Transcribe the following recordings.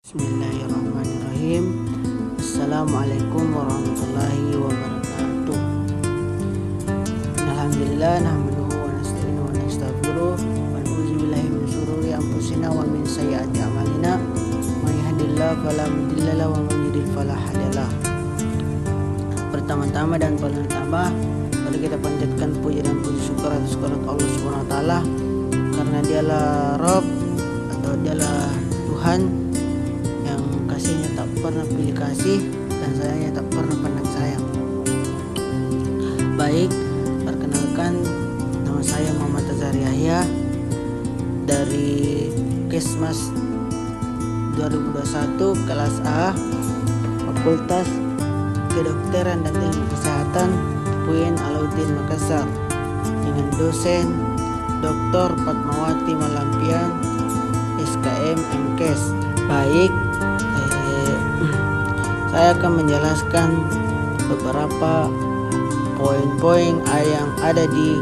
Bismillahirrahmanirrahim. Assalamualaikum warahmatullahi wabarakatuh. Alhamdulillah nahmaduhu wa nasta'inuhu wa nastaghfiruh wa na'udzu billahi min syururi anfusina wa min sayyiati a'malina. May yahdihillahu fala mudilla lahu wa may yudlil fala hadiyalah. Pertama-tama dan paling utama, mari kita panjatkan puji dan puji syukur atas kehadirat Allah Subhanahu wa taala, karena Dialah Rabb atau Dialah Tuhan yang kasihnya tak pernah pilih kasih dan sayangnya tak pernah pandang sayang. Baik, perkenalkan, nama saya Muhammad Azhar Yahya dari Kesmas 2021 kelas A, Fakultas Kedokteran dan Ilmu Kesehatan UIN Alauddin Makassar, dengan dosen Dr. Fatmawati Malampian SKM MKes. Baik, saya akan menjelaskan beberapa poin-poin yang ada di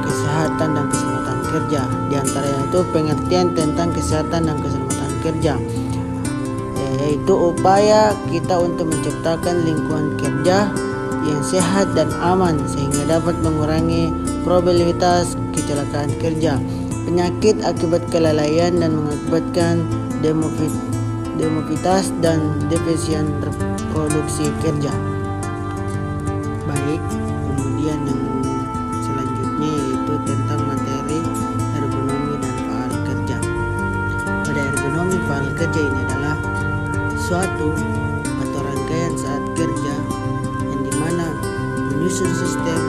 kesehatan dan keselamatan kerja. Di antaranya itu pengertian tentang kesehatan dan keselamatan kerja, yaitu upaya kita untuk menciptakan lingkungan kerja yang sehat dan aman sehingga dapat mengurangi probabilitas kecelakaan kerja, penyakit akibat kelalaian, dan mengakibatkan demobilitas dan defisien reproduksi kerja. Baik, kemudian yang selanjutnya yaitu tentang materi ergonomi dan faal kerja. Pada ergonomi faal kerja ini adalah suatu atau rangkaian saat kerja yang dimana menyusun sistem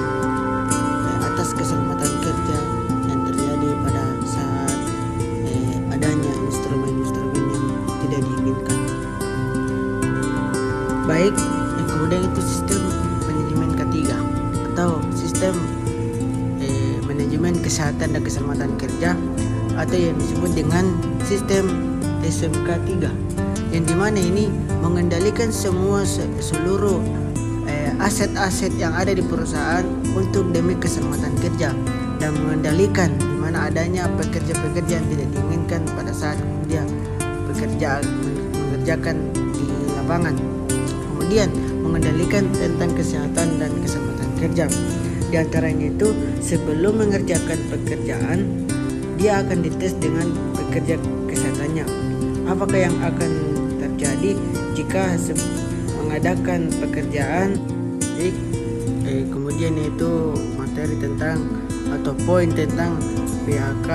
atas keselamatan kerja yang terjadi pada saat adanya instrumen-instrumen yang tidak diinginkan. Baik, kemudian itu sistem manajemen ketiga atau sistem manajemen kesehatan dan keselamatan kerja, atau yang disebut dengan sistem SMK 3, yang dimana ini mengendalikan seluruh aset-aset yang ada di perusahaan untuk demi keselamatan kerja, dan mengendalikan di mana adanya pekerja-pekerja yang tidak diinginkan pada saat dia mengerjakan di lapangan. Kemudian mengendalikan tentang kesehatan dan keselamatan kerja. Di antaranya itu sebelum mengerjakan pekerjaan, dia akan dites dengan pekerja kesehatannya. Apakah yang akan terjadi jika mengadakan pekerjaan? Kemudian itu materi tentang atau poin tentang BAHK,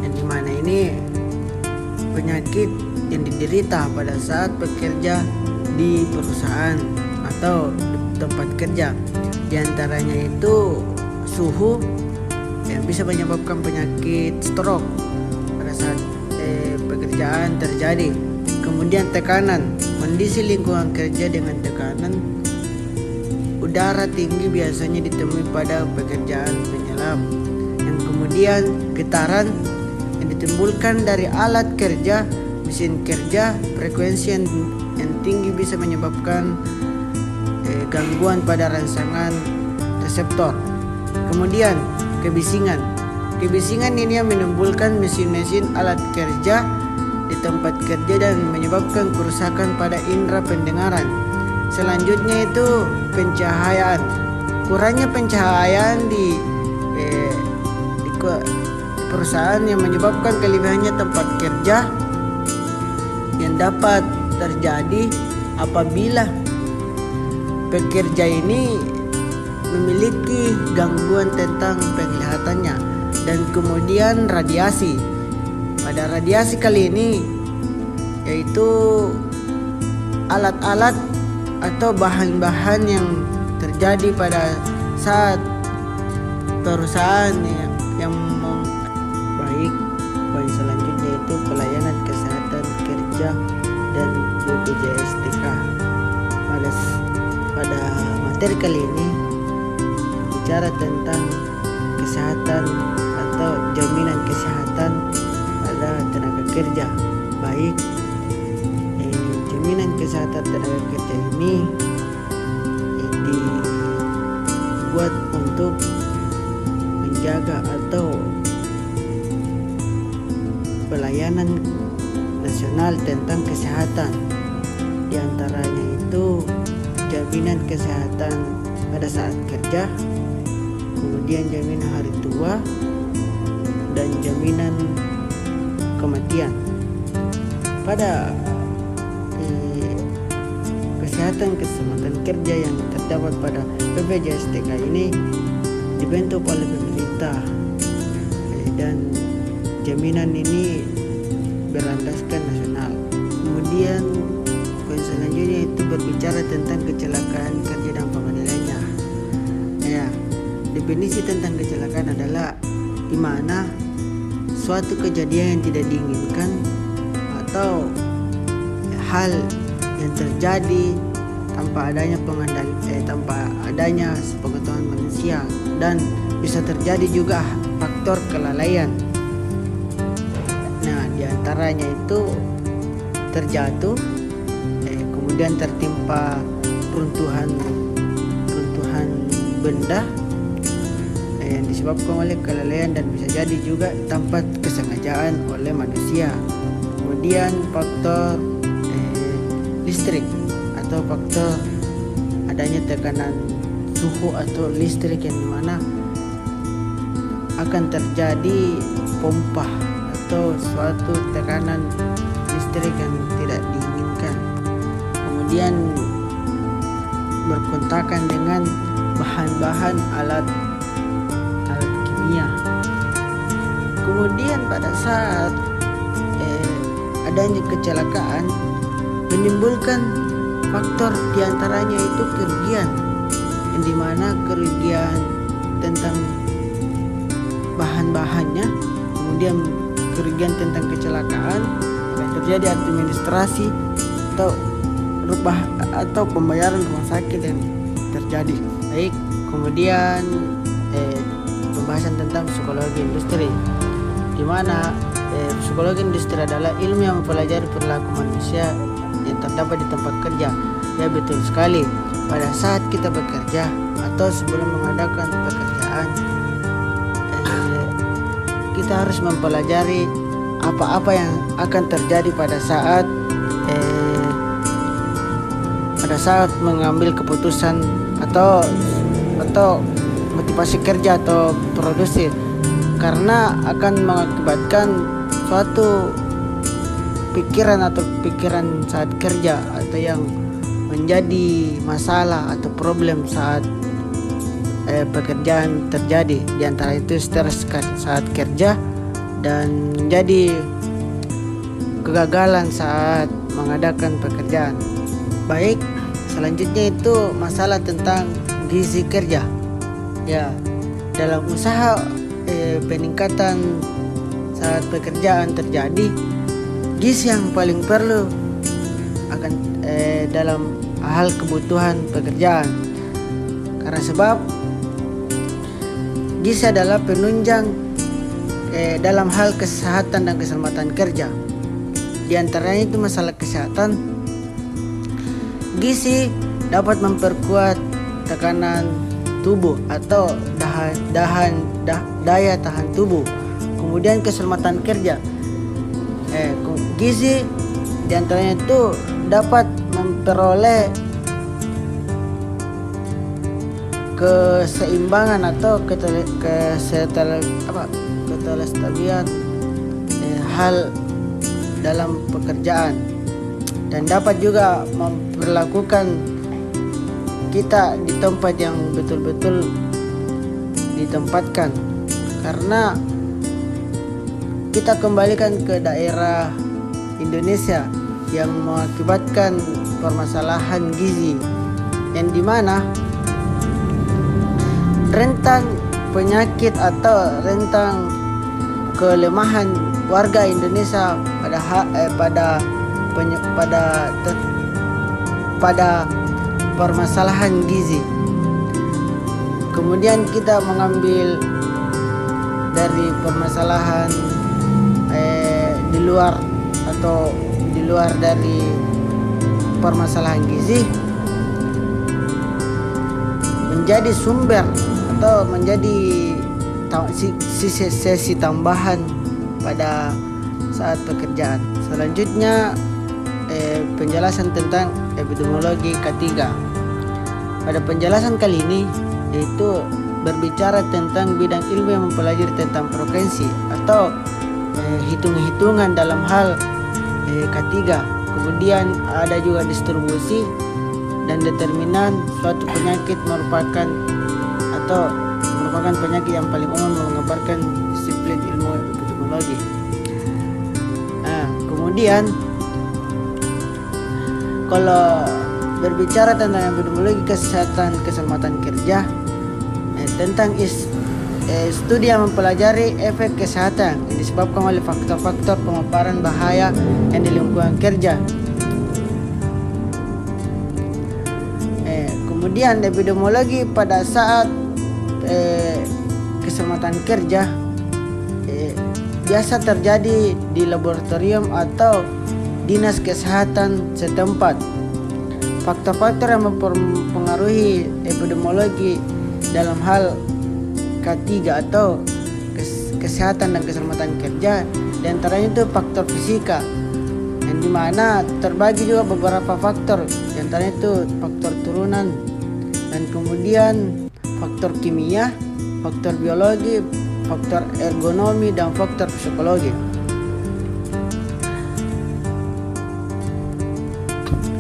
yang dimana ini penyakit yang diderita pada saat bekerja di perusahaan atau tempat kerja. Di antaranya itu suhu yang bisa menyebabkan penyakit stroke pada saat pekerjaan terjadi. Kemudian tekanan, kondisi lingkungan kerja dengan tekanan udara tinggi biasanya ditemui pada pekerjaan penyelam. Yang kemudian getaran yang ditimbulkan dari alat kerja, mesin kerja, frekuensi yang tinggi bisa menyebabkan gangguan pada rangsangan reseptor. Kemudian kebisingan ini yang menimbulkan mesin-mesin alat kerja di tempat kerja dan menyebabkan kerusakan pada indera pendengaran. Selanjutnya itu pencahayaan. Kurangnya pencahayaan di perusahaan yang menyebabkan kelebihannya tempat kerja yang dapat terjadi apabila pekerja ini memiliki gangguan tentang penglihatannya. Dan kemudian radiasi. Pada radiasi kali ini yaitu alat-alat atau bahan-bahan yang terjadi pada saat perusahaan yang baik. Poin selanjutnya itu pelayanan kesehatan kerja dan BPJS-TK. Pada materi kali ini bicara tentang kesehatan atau jaminan kesehatan pada tenaga kerja. Baik, jaminan kesehatan tenaga kerja ini dibuat untuk menjaga atau pelayanan nasional tentang kesehatan. Di antaranya itu jaminan kesehatan pada saat kerja, kemudian jaminan hari tua, dan jaminan kematian. Pada kesehatan keselamatan kerja yang terdapat pada BPJS TK ini dibentuk oleh pemerintah, dan jaminan ini berlandaskan nasional. Kemudian poin selanjutnya itu berbicara tentang kecelakaan kerja dan pengendaliannya. Ya, definisi tentang kecelakaan adalah di mana suatu kejadian yang tidak diinginkan atau hal yang terjadi tanpa adanya tanpa adanya sepengetahuan manusia, dan bisa terjadi juga faktor kelalaian. Nah, diantaranya itu terjatuh, kemudian tertimpa runtuhan benda yang disebabkan oleh kelalaian, dan bisa jadi juga tanpa kesengajaan oleh manusia. Kemudian faktor listrik atau faktor adanya tekanan suhu atau listrik yang dimana akan terjadi pompa atau suatu tekanan listrik yang tidak diinginkan. Kemudian berkontakan dengan bahan-bahan alat kimia. Kemudian pada saat adanya kecelakaan menimbulkan faktor diantaranya itu kerugian, yang dimana kerugian tentang bahan-bahannya, kemudian kerugian tentang kecelakaan, yang terjadi administrasi atau pembayaran rumah sakit yang terjadi. Baik, kemudian pembahasan tentang psikologi industri, di mana psikologi industri adalah ilmu yang mempelajari perilaku manusia yang terdapat di tempat kerja. Ya, betul sekali. Pada saat kita bekerja atau sebelum mengadakan pekerjaan, kita harus mempelajari apa-apa yang akan terjadi pada saat mengambil keputusan atau motivasi kerja atau produksi, karena akan mengakibatkan suatu pikiran saat kerja, atau yang menjadi masalah atau problem saat pekerjaan terjadi. Di antara itu stres saat kerja dan menjadi kegagalan saat mengadakan pekerjaan. Baik, selanjutnya itu masalah tentang gizi kerja. Ya, dalam usaha peningkatan saat pekerjaan terjadi, gizi yang paling perlu akan dalam hal kebutuhan pekerjaan, karena sebab gizi adalah penunjang dalam hal kesehatan dan keselamatan kerja. Di antaranya itu masalah kesehatan, gizi dapat memperkuat tekanan tubuh atau daya tahan tubuh. Kemudian keselamatan kerja, gizi diantaranya itu dapat memperoleh keseimbangan atau ketelestabilan hal dalam pekerjaan, dan dapat juga memperlakukan kita di tempat yang betul-betul ditempatkan, karena kita kembalikan ke daerah Indonesia yang mengakibatkan permasalahan gizi, yang dimana rentan penyakit atau rentan kelemahan warga Indonesia pada permasalahan gizi. Kemudian kita mengambil dari permasalahan di luar dari permasalahan gizi menjadi sumber atau menjadi sisi tambahan pada saat pekerjaan. Selanjutnya penjelasan tentang epidemiologi ketiga. Pada penjelasan kali ini yaitu berbicara tentang bidang ilmu yang mempelajari tentang frekuensi atau hitung-hitungan dalam hal ketiga. Kemudian ada juga distribusi dan determinan suatu penyakit merupakan penyakit yang paling umum mengabarkan disiplin ilmu epidemiologi. Kemudian kalau berbicara tentang epidemiologi kesehatan keselamatan kerja, tentang studi yang mempelajari efek kesehatan yang disebabkan oleh faktor-faktor pemaparan bahaya yang di lingkungan kerja. Kemudian epidemiologi pada saat keselamatan kerja biasa terjadi di laboratorium atau dinas kesehatan setempat. Faktor-faktor yang mempengaruhi epidemiologi dalam hal ketiga atau kesehatan dan keselamatan kerja, diantaranya itu faktor fisika, yang dimana terbagi juga beberapa faktor, diantaranya itu faktor turunan, dan kemudian faktor kimia, faktor biologi, faktor ergonomi, dan faktor psikologi.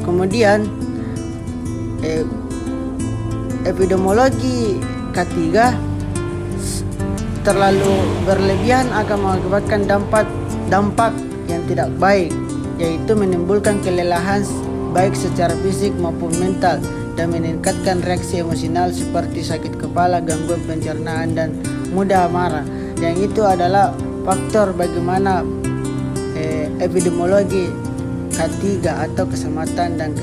Kemudian epidemiologi ketiga terlalu berlebihan akan mengakibatkan dampak yang tidak baik, yaitu menimbulkan kelelahan baik secara fisik maupun mental dan meningkatkan reaksi emosional seperti sakit kepala, gangguan pencernaan, dan mudah marah. Yang itu adalah faktor bagaimana epidemiologi ketiga atau kesehatan dan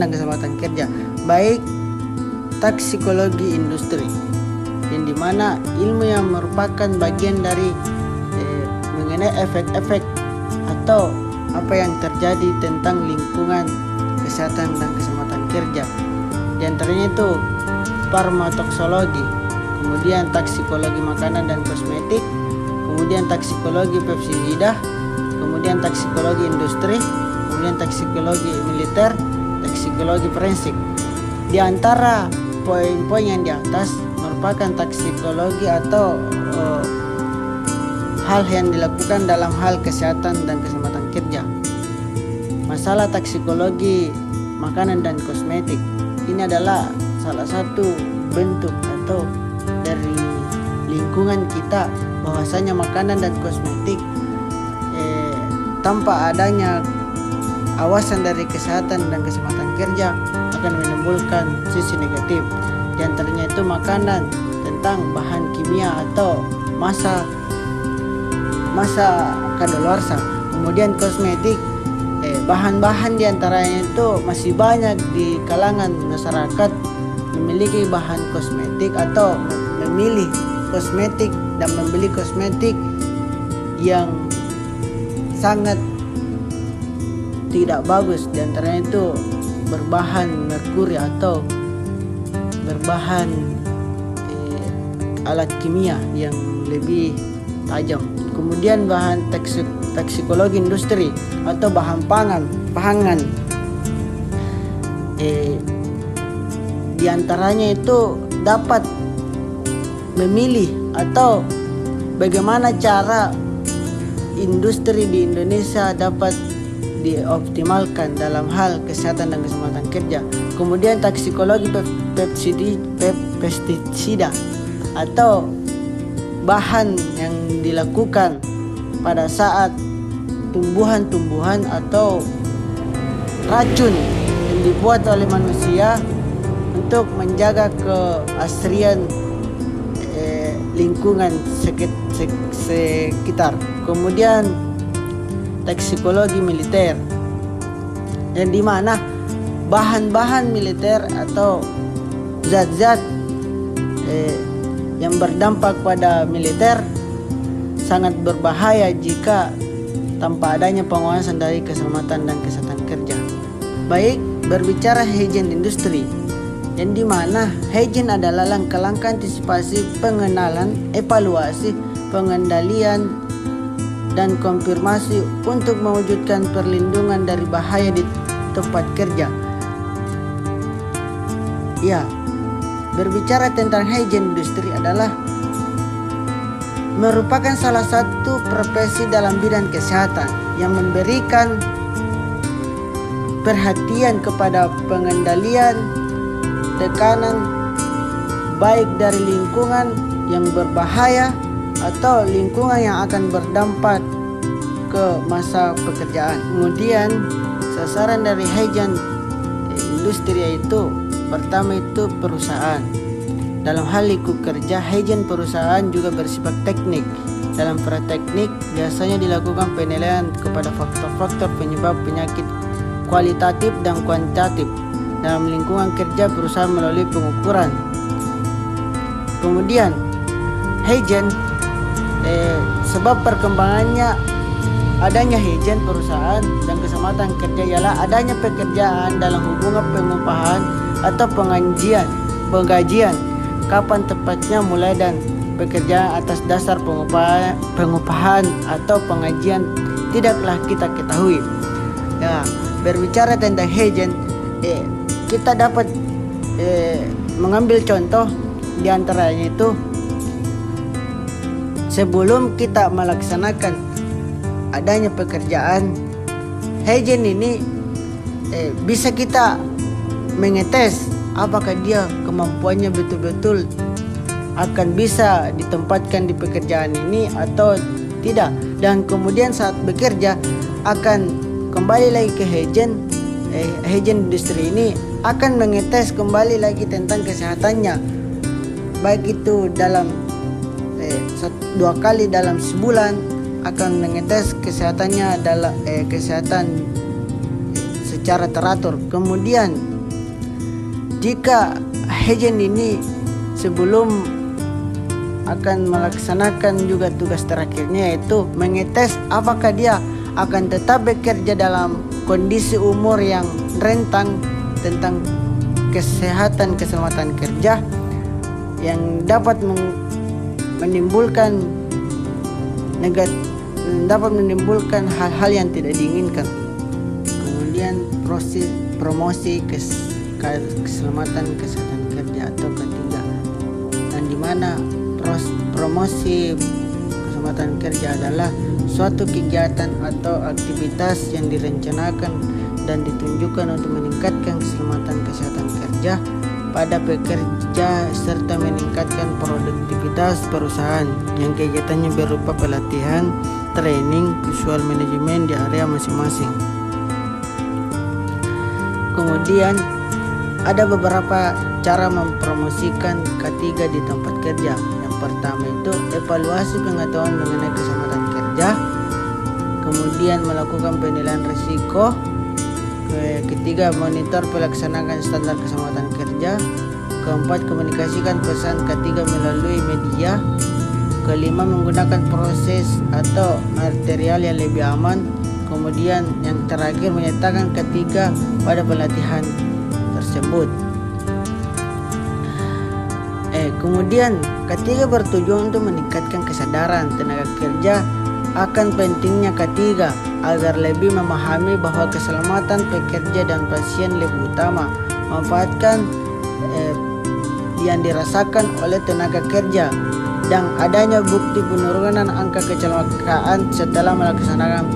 keselamatan kerja, baik toksikologi industri, yang dimana ilmu yang merupakan bagian dari mengenai efek-efek atau apa yang terjadi tentang lingkungan kesehatan dan keselamatan kerja. Di antaranya itu farmakologi, kemudian toksikologi makanan dan kosmetik, kemudian toksikologi pestisida, kemudian toksikologi industri, kemudian toksikologi militer, toksikologi forensik. Di antara poin-poin yang di atas merupakan toksikologi atau hal yang dilakukan dalam hal kesehatan dan keselamatan kerja. Masalah toksikologi makanan dan kosmetik ini adalah salah satu bentuk atau dari lingkungan kita, bahwasanya makanan dan kosmetik tanpa adanya awasan dari kesehatan dan keselamatan kerja akan menimbulkan sisi negatif. Di antaranya itu makanan tentang bahan kimia atau masa kadaluarsa. Kemudian kosmetik, bahan-bahan diantaranya itu masih banyak di kalangan masyarakat memiliki bahan kosmetik atau memilih kosmetik dan membeli kosmetik yang sangat tidak bagus. Diantaranya itu berbahan merkuri atau berbahan alat kimia yang lebih tajam. Kemudian bahan toksikologi industri atau bahan pangan. Diantaranya itu dapat memilih atau bagaimana cara industri di Indonesia dapat dioptimalkan dalam hal kesehatan dan keselamatan kerja. Kemudian toksikologi pestisida atau bahan yang dilakukan pada saat tumbuhan-tumbuhan atau racun yang dibuat oleh manusia untuk menjaga keasrian lingkungan sekitar. Kemudian toksikologi militer, yang dimana bahan-bahan militer atau zat-zat yang berdampak pada militer sangat berbahaya jika tanpa adanya pengawasan dari keselamatan dan kesehatan kerja. Baik, berbicara hygiene industri, yang dimana hygiene adalah langkah-langkah antisipasi, pengenalan, evaluasi, pengendalian dan konfirmasi untuk mewujudkan perlindungan dari bahaya di tempat kerja. Ya, berbicara tentang hygiene industri adalah merupakan salah satu profesi dalam bidang kesehatan yang memberikan perhatian kepada pengendalian tekanan baik dari lingkungan yang berbahaya atau lingkungan yang akan berdampak ke masa pekerjaan. Kemudian sasaran dari hygiene industri yaitu pertama itu perusahaan. Dalam hal lingkup kerja, hygiene perusahaan juga bersifat teknik. Dalam prakteknik biasanya dilakukan penilaian kepada faktor-faktor penyebab penyakit kualitatif dan kuantitatif dalam lingkungan kerja perusahaan melalui pengukuran. Kemudian hygiene sebab perkembangannya adanya hygiene perusahaan dan keselamatan kerja ialah adanya pekerjaan dalam hubungan pengupahan atau penggajian kapan tepatnya mulai dan pekerjaan atas dasar pengupahan atau penggajian tidaklah kita ketahui. Ya, berbicara tentang hygiene, kita dapat mengambil contoh di antaranya itu sebelum kita melaksanakan adanya pekerjaan hygiene ini bisa kita mengetes apakah dia kemampuannya betul-betul akan bisa ditempatkan di pekerjaan ini atau tidak, dan kemudian saat bekerja akan kembali lagi ke hygiene industri ini akan mengetes kembali lagi tentang kesehatannya, baik itu dalam 2 kali dalam sebulan akan mengetes kesehatannya dalam kesehatan secara teratur. Kemudian jika hygiene ini sebelum akan melaksanakan juga tugas terakhirnya yaitu mengetes apakah dia akan tetap bekerja dalam kondisi umur yang rentan tentang kesehatan keselamatan kerja yang dapat menimbulkan hal-hal yang tidak diinginkan. Kemudian proses promosi keselamatan kesehatan kerja atau ketiga, dan di mana promosi keselamatan kerja adalah suatu kegiatan atau aktivitas yang direncanakan dan ditunjukkan untuk meningkatkan keselamatan kesehatan kerja pada pekerja serta meningkatkan produktivitas perusahaan yang kegiatannya berupa pelatihan, training, visual manajemen di area masing-masing. Kemudian ada beberapa cara mempromosikan K3 di tempat kerja. Yang pertama itu evaluasi pengetahuan mengenai keselamatan kerja, kemudian melakukan penilaian risiko, ketiga monitor pelaksanaan standar keselamatan kerja, keempat komunikasikan pesan K3 melalui media, kelima menggunakan proses atau material yang lebih aman, kemudian yang terakhir menyertakan K3 pada pelatihan tersebut. Kemudian K3 bertujuan untuk meningkatkan kesadaran tenaga kerja akan pentingnya K3 agar lebih memahami bahwa keselamatan pekerja dan pasien lebih utama memanfaatkan yang dirasakan oleh tenaga kerja, dan adanya bukti penurunan angka kecelakaan setelah melaksanakan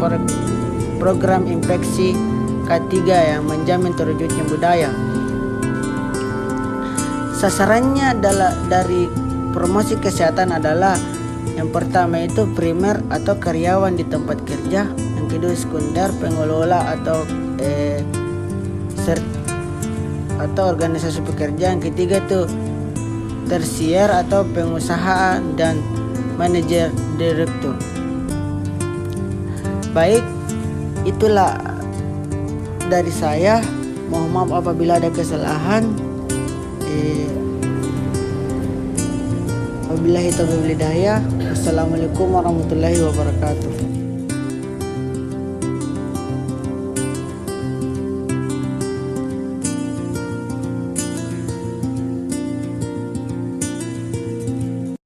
program inspeksi K3 yang menjamin terwujudnya budaya. Sasarannya dari promosi kesehatan adalah yang pertama itu primer atau karyawan di tempat kerja, yang kedua sekunder pengelola atau organisasi pekerja, yang ketiga itu tersier atau pengusaha dan manajer direktur. Baik, itulah dari saya. Mohon maaf apabila ada kesalahan. Wabillahi taufiq wal hidayah. Wassalamualaikum warahmatullahi wabarakatuh.